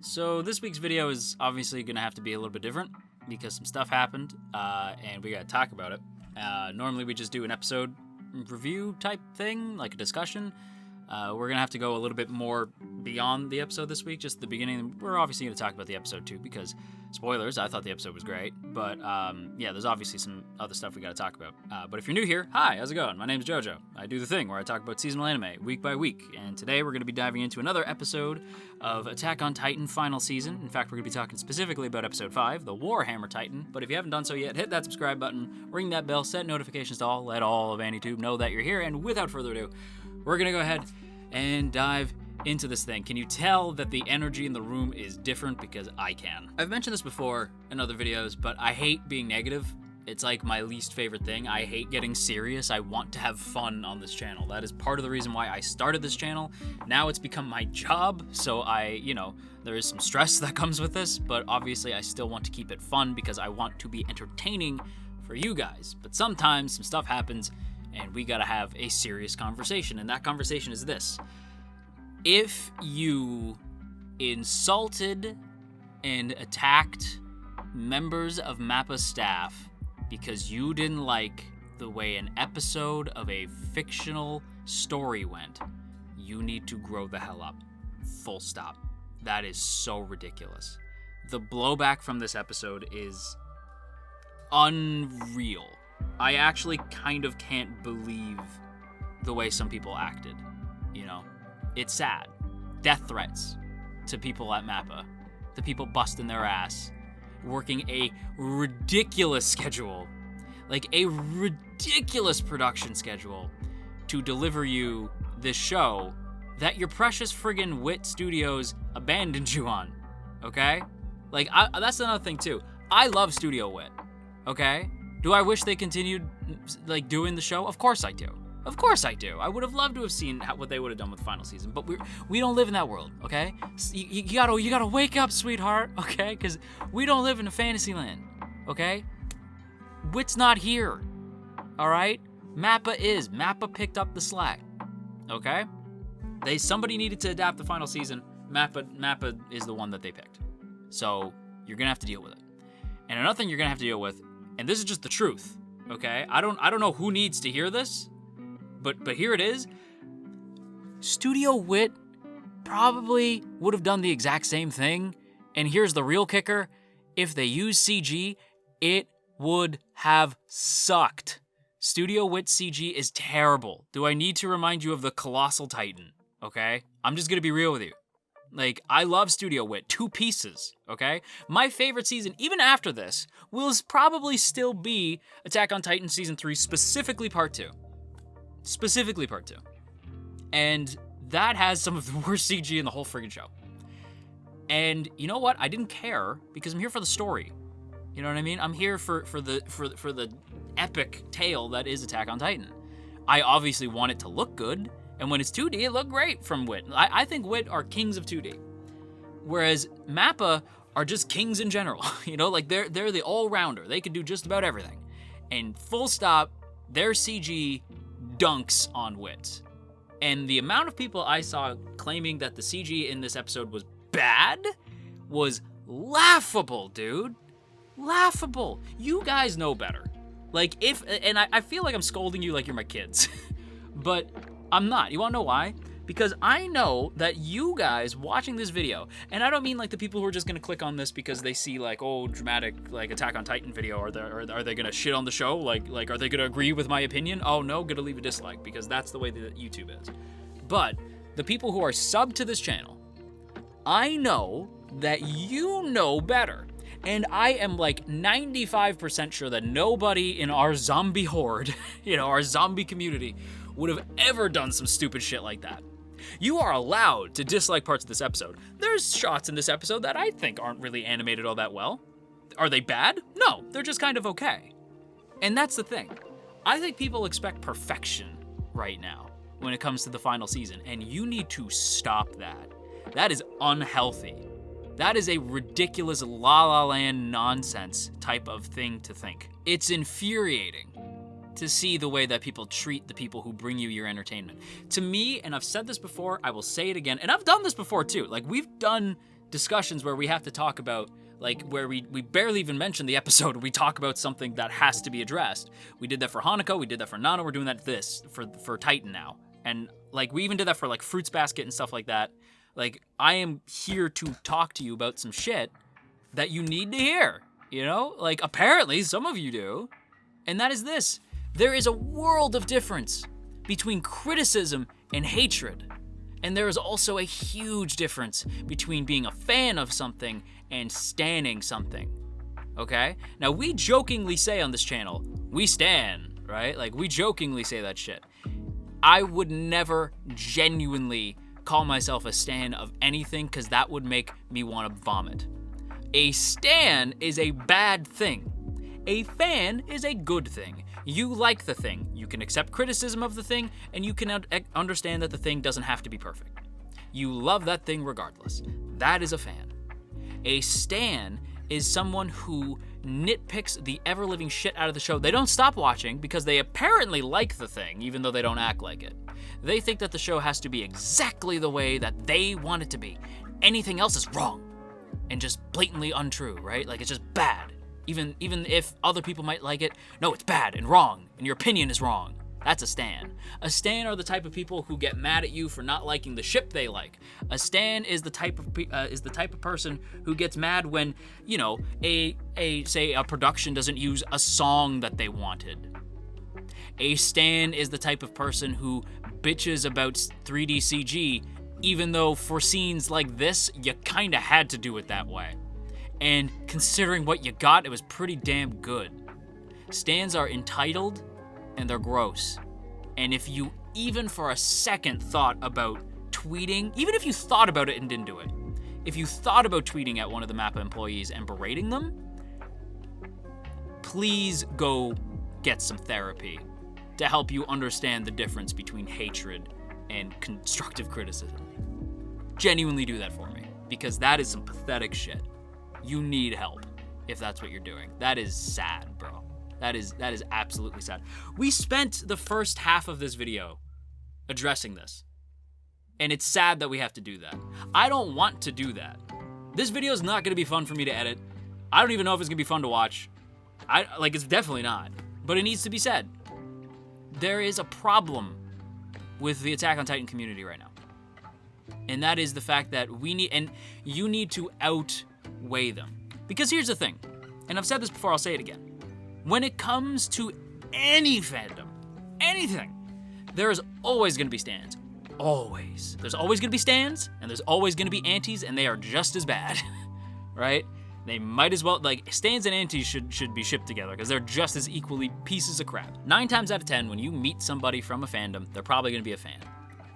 So this week's video is obviously going to have to be a little bit different because some stuff happened, and we got to talk about it. Normally we just do an episode review type thing, like a discussion. We're going to have to go a little bit more beyond the episode this week, just the beginning. We're obviously going to talk about the episode too because, spoilers, I thought the episode was great. But yeah, there's obviously some other stuff we got to talk about. But if you're new here, hi, how's it going? My name's JoJo. I do the thing where I talk about seasonal anime week by week. And today we're going to be diving into another episode of Attack on Titan final season. In fact, we're going to be talking specifically about episode 5, the Warhammer Titan. But if you haven't done so yet, hit that subscribe button, ring that bell, set notifications to all, let all of AniTube know that you're here. And without further ado, we're going to go ahead and dive into this thing. Can you tell that the energy in the room is different? Because I can. I've mentioned this before in other videos, but I hate being negative. It's like my least favorite thing. I hate getting serious. I want to have fun on this channel. That is part of the reason why I started this channel. Now it's become my job, so there is some stress that comes with this, but obviously I still want to keep it fun because I want to be entertaining for you guys. But sometimes some stuff happens and we gotta have a serious conversation, and that conversation is this. If you insulted and attacked members of MAPPA staff because you didn't like the way an episode of a fictional story went, you need to grow the hell up. Full stop. That is so ridiculous. The blowback from this episode is unreal. I actually kind of can't believe the way some people acted, you know? It's sad. Death threats to people at MAPPA, the people busting their ass, working a ridiculous schedule, like a ridiculous production schedule to deliver you this show that your precious friggin' WIT Studios abandoned you on, okay? Like, that's another thing too. I love Studio WIT, okay? Do I wish they continued, like, doing the show? Of course I do. Of course I do. I would have loved to have seen what they would have done with the final season, but we don't live in that world, okay? You gotta wake up, sweetheart, okay? Because we don't live in a fantasy land, okay? WIT's not here, all right? MAPPA is. MAPPA picked up the slack, okay? Somebody needed to adapt the final season. MAPPA is the one that they picked. So you're gonna have to deal with it. And another thing you're gonna have to deal with, and this is just the truth, okay? I don't know who needs to hear this, but here it is. Studio WIT probably would have done the exact same thing. And here's the real kicker. If they used CG, it would have sucked. Studio WIT CG is terrible. Do I need to remind you of the Colossal Titan, okay? I'm just gonna be real with you. Like, I love Studio WIT, 2 pieces, okay? My favorite season, even after this, will probably still be Attack on Titan Season 3, specifically Part 2. Specifically Part 2. And that has some of the worst CG in the whole friggin' show. And you know what? I didn't care because I'm here for the story. You know what I mean? I'm here for the epic tale that is Attack on Titan. I obviously want it to look good. And when it's 2D, it looked great from WIT. I think WIT are kings of 2D. Whereas MAPPA are just kings in general. You know, like they're the all-rounder. They can do just about everything. And full stop, their CG dunks on WIT. And the amount of people I saw claiming that the CG in this episode was bad was laughable, dude. Laughable. You guys know better. Like, I feel like I'm scolding you like you're my kids. But I'm not. You wanna know why? Because I know that you guys watching this video, and I don't mean like the people who are just gonna click on this because they see like, oh, dramatic like Attack on Titan video, or are they gonna shit on the show? Like are they gonna agree with my opinion? Oh no, gonna leave a dislike because that's the way that YouTube is. But the people who are subbed to this channel, I know that you know better. And I am like 95% sure that nobody in our zombie horde, our zombie community, would have ever done some stupid shit like that. You are allowed to dislike parts of this episode. There's shots in this episode that I think aren't really animated all that well. Are they bad? No, they're just kind of okay. And that's the thing. I think people expect perfection right now when it comes to the final season, and you need to stop that. That is unhealthy. That is a ridiculous La La Land nonsense type of thing to think. It's infuriating to see the way that people treat the people who bring you your entertainment. To me, and I've said this before, I will say it again, and I've done this before too. Like, we've done discussions where we have to talk about, like, where we barely even mention the episode. We talk about something that has to be addressed. We did that for Hanako. We did that for Nano. We're doing that for Titan now. And, like, we even did that for, like, Fruits Basket and stuff like that. Like, I am here to talk to you about some shit that you need to hear, you know? Like, apparently some of you do. And that is this. There is a world of difference between criticism and hatred. And there is also a huge difference between being a fan of something and standing something, okay? Now, we jokingly say on this channel, we stan, right? Like, we jokingly say that shit. I would never genuinely call myself a stan of anything, because that would make me want to vomit. A stan is a bad thing. A fan is a good thing. You like the thing. You can accept criticism of the thing, and you can understand that the thing doesn't have to be perfect. You love that thing regardless. That is a fan. A stan is someone who nitpicks the ever-living shit out of the show. They don't stop watching because they apparently like the thing, even though they don't act like it. They think that the show has to be exactly the way that they want it to be. Anything else is wrong and just blatantly untrue, right? Like, it's just bad. Even if other people might like it, no, it's bad and wrong, and your opinion is wrong. That's a stan. A stan are the type of people who get mad at you for not liking the ship they like. A stan is the type of person who gets mad when, you know, say a production doesn't use a song that they wanted. A stan is the type of person who bitches about 3D CG, even though for scenes like this, you kinda had to do it that way. And considering what you got, it was pretty damn good. Stans are entitled and they're gross. And if you even for a second thought about tweeting, even if you thought about it and didn't do it, if you thought about tweeting at one of the MAPPA employees and berating them, please go get some therapy to help you understand the difference between hatred and constructive criticism. Genuinely do that for me, because that is some pathetic shit. You need help if that's what you're doing. That is sad, bro. That is absolutely sad. We spent the first half of this video addressing this, and it's sad that we have to do that. I don't want to do that. This video is not gonna be fun for me to edit. I don't even know if it's gonna be fun to watch. It's definitely not, but it needs to be said. There is a problem with the Attack on Titan community right now, and that is the fact that you need to outweigh them. Because here's the thing, and I've said this before, I'll say it again. When it comes to any fandom, anything, there is always gonna be stans. Always. There's always gonna be stans, and there's always gonna be antis, and they are just as bad, right? They might as well, like, stans and antis should be shipped together, because they're just as equally pieces of crap. 9 times out of 10, when you meet somebody from a fandom, they're probably gonna be a fan.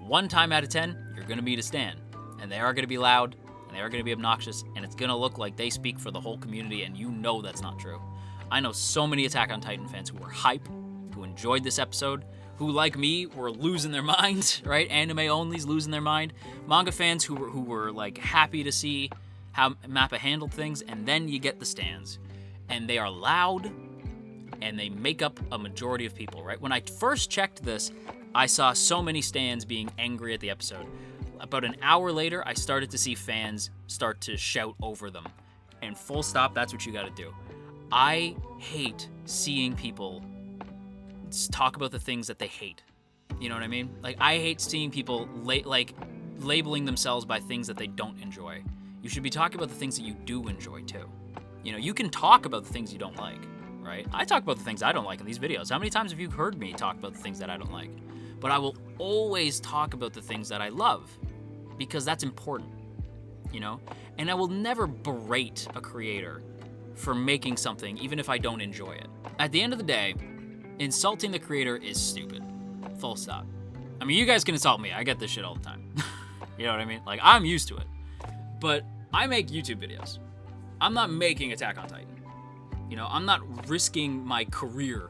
1 time out of 10, you're gonna meet a stan, and they are gonna be loud, and they are gonna be obnoxious, and it's gonna look like they speak for the whole community, and you know that's not true. I know so many Attack on Titan fans who were hype, who enjoyed this episode, who, like me, were losing their minds, right? Anime onlys losing their mind. Manga fans who were like happy to see how MAPPA handled things, and then you get the stans. And they are loud, and they make up a majority of people, right? When I first checked this, I saw so many stans being angry at the episode. About an hour later, I started to see fans start to shout over them. And full stop, that's what you gotta do. I hate seeing people talk about the things that they hate. You know what I mean? Like, I hate seeing people labeling themselves by things that they don't enjoy. You should be talking about the things that you do enjoy too. You know, you can talk about the things you don't like, right? I talk about the things I don't like in these videos. How many times have you heard me talk about the things that I don't like? But I will always talk about the things that I love, because that's important, you know? And I will never berate a creator for making something, even if I don't enjoy it. At the end of the day, insulting the creator is stupid. Full stop. I mean, you guys can insult me. I get this shit all the time. You know what I mean? Like, I'm used to it. But I make YouTube videos. I'm not making Attack on Titan. You know, I'm not risking my career,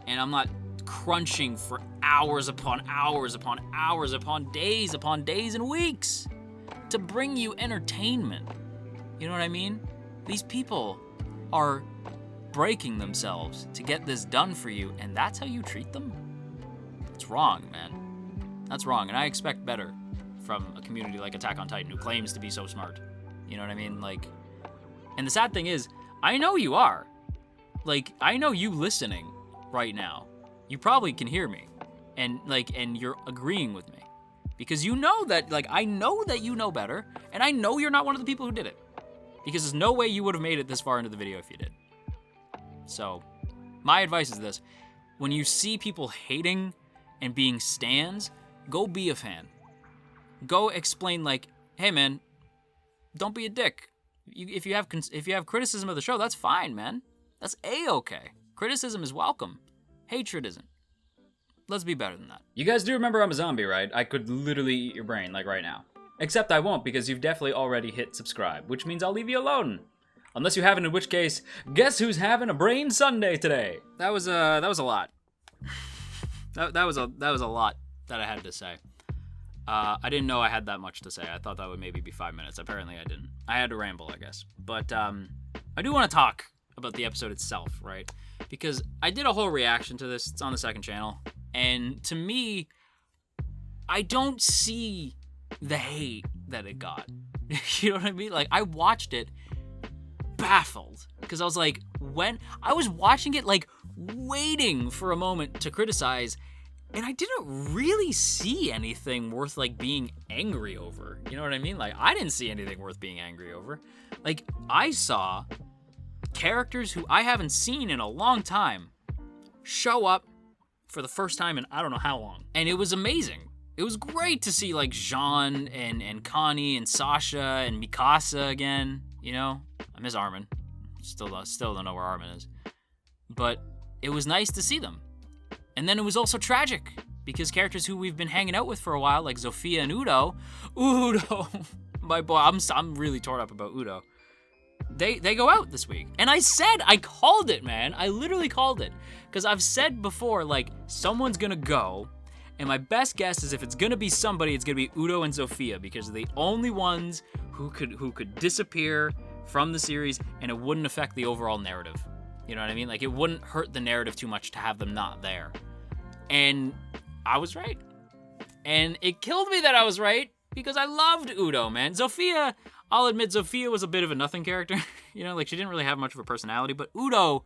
and I'm not crunching for hours upon hours upon hours upon days and weeks to bring you entertainment. You know what I mean? These people are breaking themselves to get this done for you, and that's how you treat them? It's wrong, man. That's wrong, and I expect better from a community like Attack on Titan, who claims to be so smart. You know what I mean? Like, and the sad thing is, I know you are. Like, I know you listening right now. You probably can hear me. And you're agreeing with me. Because you know that, like, I know that you know better, and I know you're not one of the people who did it. Because there's no way you would have made it this far into the video if you did. So, my advice is this. When you see people hating and being stans, go be a fan. Go explain, like, hey, man, don't be a dick. If you have criticism of the show, that's fine, man. That's A-okay. Criticism is welcome. Hatred isn't. Let's be better than that. You guys do remember I'm a zombie, right? I could literally eat your brain, like right now. Except I won't, because you've definitely already hit subscribe, which means I'll leave you alone. Unless you haven't, in which case, guess who's having a brain Sunday today? That was a lot. that was a lot that I had to say. I didn't know I had that much to say. I thought that would maybe be 5 minutes. Apparently I didn't. I had to ramble, I guess. But I do want to talk about the episode itself, right? Because I did a whole reaction to this. It's on the second channel. And to me, I don't see the hate that it got. You know what I mean? Like, I watched it baffled. Because I was like, when I was watching it, like, waiting for a moment to criticize, and I didn't really see anything worth, like, being angry over. You know what I mean? Like, I didn't see anything worth being angry over. Like, I saw characters who I haven't seen in a long time show up for the first time in I don't know how long. And it was amazing. It was great to see, like, Jean and Connie and Sasha and Mikasa again. You know? I miss Armin. Still don't know where Armin is. But it was nice to see them. And then it was also tragic, because characters who we've been hanging out with for a while, like Zofia and Udo, my boy, I'm really torn up about Udo. They go out this week. And I called it, man. I literally called it. Because I've said before, like, someone's gonna go, and my best guess is if it's gonna be somebody, it's gonna be Udo and Zofia, because they're the only ones who could disappear from the series, and it wouldn't affect the overall narrative. You know what I mean? Like, it wouldn't hurt the narrative too much to have them not there. And I was right. And it killed me that I was right, because I loved Udo, man. Zofia, I'll admit, Zofia was a bit of a nothing character. You know, like, she didn't really have much of a personality. But Udo,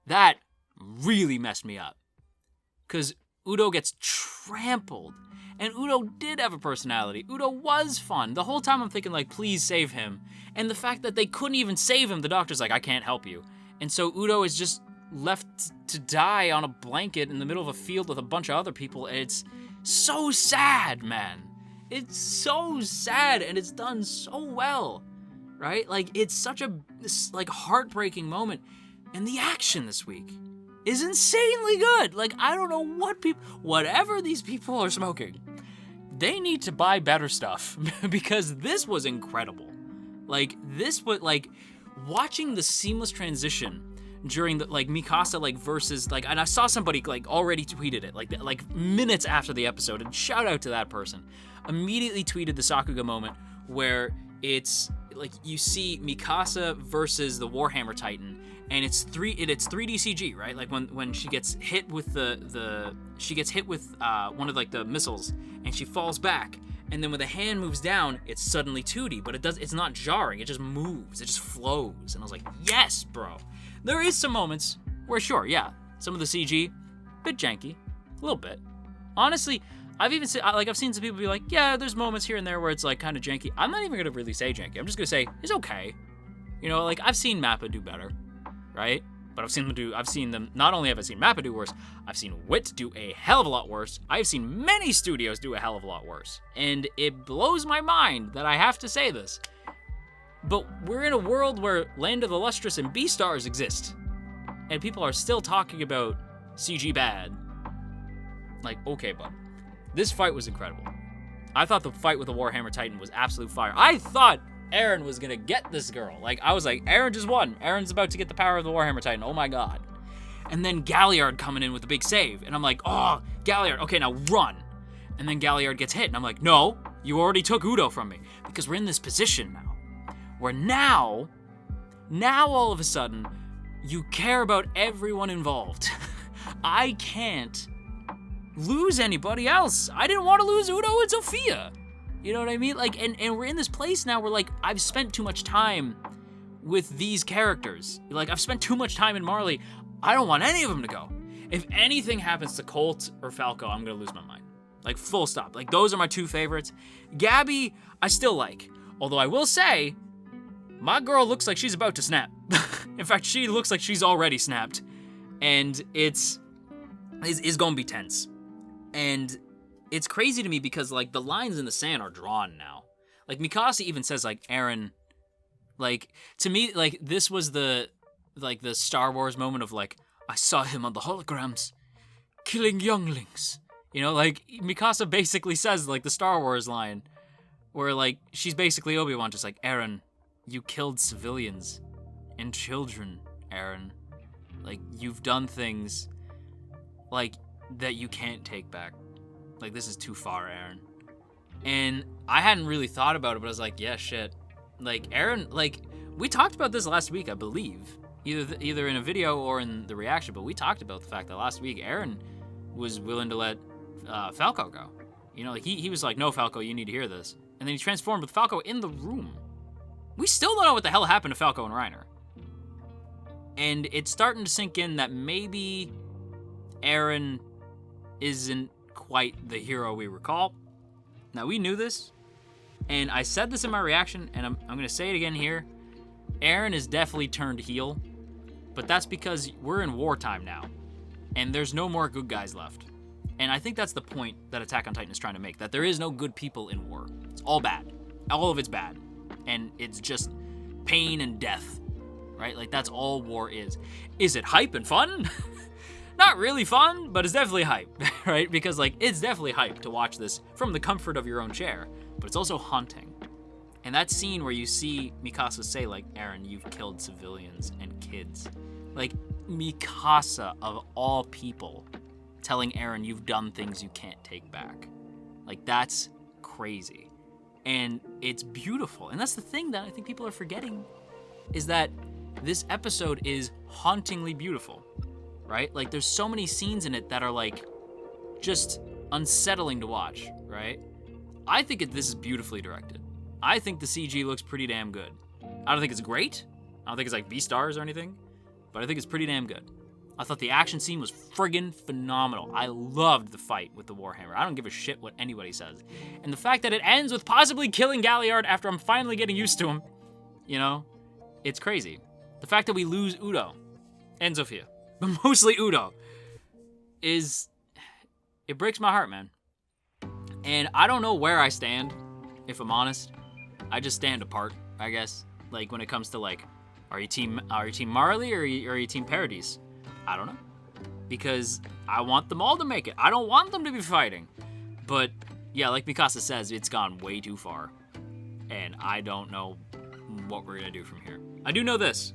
that really messed me up. Because Udo gets trampled. And Udo did have a personality. Udo was fun. The whole time I'm thinking, like, please save him. And the fact that they couldn't even save him, the doctor's like, I can't help you. And so Udo is just left to die on a blanket in the middle of a field with a bunch of other people. And it's so sad, man. It's so sad, and it's done so well, right? Like, it's such a, like, heartbreaking moment. And the action this week is insanely good. Like, I don't know whatever these people are smoking, they need to buy better stuff, because this was incredible. Like, this was, like, watching the seamless transition during the, like, Mikasa, like, versus, like, and I saw somebody, like, already tweeted it, like minutes after the episode, and shout out to that person, immediately tweeted the Sakuga moment where it's, like, you see Mikasa versus the Warhammer Titan, and it's 3D CG, right? Like, when she gets hit with she gets hit with one of, like, the missiles, and she falls back, and then when the hand moves down, it's suddenly 2D, but it's not jarring, it just moves, it just flows, and I was like, yes, bro. There is some moments where, sure, yeah, some of the CG, bit janky, a little bit. Honestly, I've seen some people be like, yeah, there's moments here and there where it's, like, kind of janky. I'm not even gonna really say janky. I'm just gonna say it's okay. You know, like, I've seen Mappa do better, right? But not only have I seen Mappa do worse, I've seen Wit do a hell of a lot worse. I've seen many studios do a hell of a lot worse. And it blows my mind that I have to say this, but we're in a world where Land of the Lustrous and Beastars exist, and people are still talking about CG bad. Like, okay, bud. This fight was incredible. I thought the fight with the Warhammer Titan was absolute fire. I thought Eren was gonna get this girl. Like, I was like, Eren just won. Eren's about to get the power of the Warhammer Titan. Oh my god. And then Galliard coming in with a big save. And I'm like, oh, Galliard, okay, now run. And then Galliard gets hit. And I'm like, no, you already took Udo from me. Because we're in this position now, where now all of a sudden, you care about everyone involved. I can't lose anybody else. I didn't want to lose Udo and Zofia. You know what I mean? Like, and we're in this place now where, like, I've spent too much time with these characters. Like, I've spent too much time in Marley. I don't want any of them to go. If anything happens to Colt or Falco, I'm gonna lose my mind. Like, full stop. Like, those are my two favorites. Gabby, I still like. Although I will say, my girl looks like she's about to snap. In fact, she looks like she's already snapped. And it's gonna be tense. And it's crazy to me because, like, the lines in the sand are drawn now. Like, Mikasa even says, like, Eren, like, to me, like, this was the Star Wars moment of, like, I saw him on the holograms, killing younglings. You know, like, Mikasa basically says, like, the Star Wars line, where, like, she's basically Obi-Wan, just like, Eren, you killed civilians and children, Eren. Like, you've done things, like, that you can't take back. Like, this is too far, Eren. And I hadn't really thought about it, but I was like, yeah, shit. Like, Eren, like, we talked about this last week, I believe. Either in a video or in the reaction, but we talked about the fact that last week Eren was willing to let Falco go. You know, like, he was like, no, Falco, you need to hear this. And then he transformed with Falco in the room. We still don't know what the hell happened to Falco and Reiner. And it's starting to sink in that maybe Eren isn't quite the hero we recall. Now, we knew this, and I said this in my reaction, and I'm going to say it again here. Eren is definitely turned heel, but that's because we're in wartime now, and there's no more good guys left. And I think that's the point that Attack on Titan is trying to make, that there is no good people in war. It's all bad. All of it's bad. And it's just pain and death, right? Like, that's all war is. Is it hype and fun? Not really fun, but it's definitely hype, right? Because, like, it's definitely hype to watch this from the comfort of your own chair, but it's also haunting. And that scene where you see Mikasa say, like, Eren, you've killed civilians and kids. Like, Mikasa, of all people, telling Eren you've done things you can't take back. Like, that's crazy. And it's beautiful. And that's the thing that I think people are forgetting, is that this episode is hauntingly beautiful. Right? Like, there's so many scenes in it that are, like, just unsettling to watch, right? I think this is beautifully directed. I think the CG looks pretty damn good. I don't think it's great. I don't think it's, like, B-stars or anything, but I think it's pretty damn good. I thought the action scene was friggin' phenomenal. I loved the fight with the Warhammer. I don't give a shit what anybody says. And the fact that it ends with possibly killing Galliard after I'm finally getting used to him, you know, it's crazy. The fact that we lose Udo and Zofia, but mostly Udo, it breaks my heart, man. And I don't know where I stand, if I'm honest. I just stand apart, I guess. Like, when it comes to, like, are you team Marley or are you team Paradise? I don't know. Because I want them all to make it. I don't want them to be fighting. But, yeah, like Mikasa says, it's gone way too far. And I don't know what we're going to do from here. I do know this.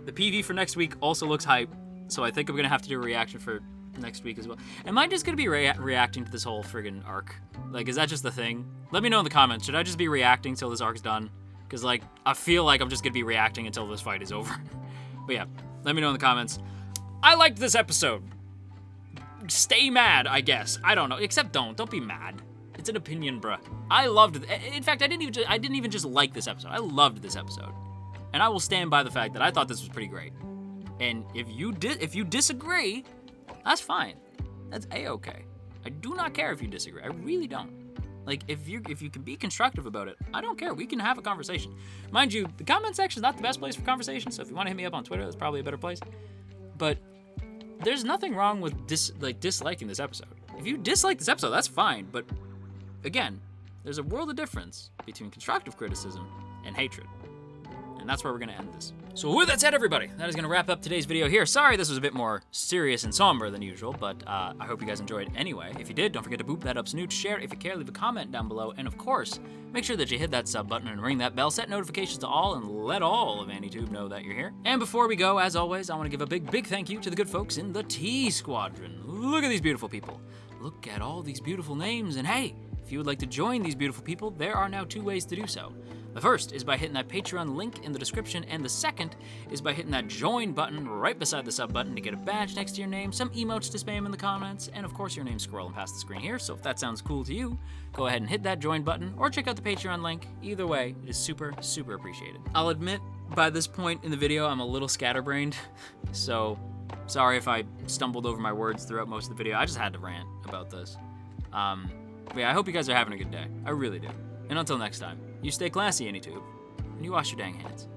The PV for next week also looks hype. So I think I'm going to have to do a reaction for next week as well. Am I just going to be reacting to this whole friggin' arc? Like, is that just the thing? Let me know in the comments. Should I just be reacting till this arc's done? Because, like, I feel like I'm just going to be reacting until this fight is over. But yeah, let me know in the comments. I liked this episode. Stay mad, I guess. I don't know. Except don't be mad. It's an opinion, bruh. I loved it. In fact, I didn't even just like this episode. I loved this episode. And I will stand by the fact that I thought this was pretty great. And if you disagree, that's fine. That's A-okay. I do not care if you disagree. I really don't. Like, if you can be constructive about it, I don't care. We can have a conversation. Mind you, the comment section is not the best place for conversation, so if you want to hit me up on Twitter, that's probably a better place. But there's nothing wrong with disliking this episode. If you dislike this episode, that's fine. But again, there's a world of difference between constructive criticism and hatred. And that's where we're going to end this. So with that said, everybody, that is going to wrap up today's video here. Sorry this was a bit more serious and somber than usual, but I hope you guys enjoyed anyway. If you did, don't forget to boop that up snooch, share if you care, leave a comment down below, and of course, make sure that you hit that sub button and ring that bell, set notifications to all, and let all of AndyTube know that you're here. And before we go, as always, I want to give a big thank you to the good folks in the T Squadron. Look at these beautiful people. Look at all these beautiful names, and hey, if you would like to join these beautiful people, there are now 2 ways to do so. The first is by hitting that Patreon link in the description, and the second is by hitting that join button right beside the sub button to get a badge next to your name, some emotes to spam in the comments, and of course your name scrolling past the screen here. So if that sounds cool to you, go ahead and hit that join button or check out the Patreon link. Either way, it is super, super appreciated. I'll admit, by this point in the video, I'm a little scatterbrained, so sorry if I stumbled over my words throughout most of the video. I just had to rant about this. But yeah, I hope you guys are having a good day. I really do. And until next time, you stay classy, AnyTube, and you wash your dang hands.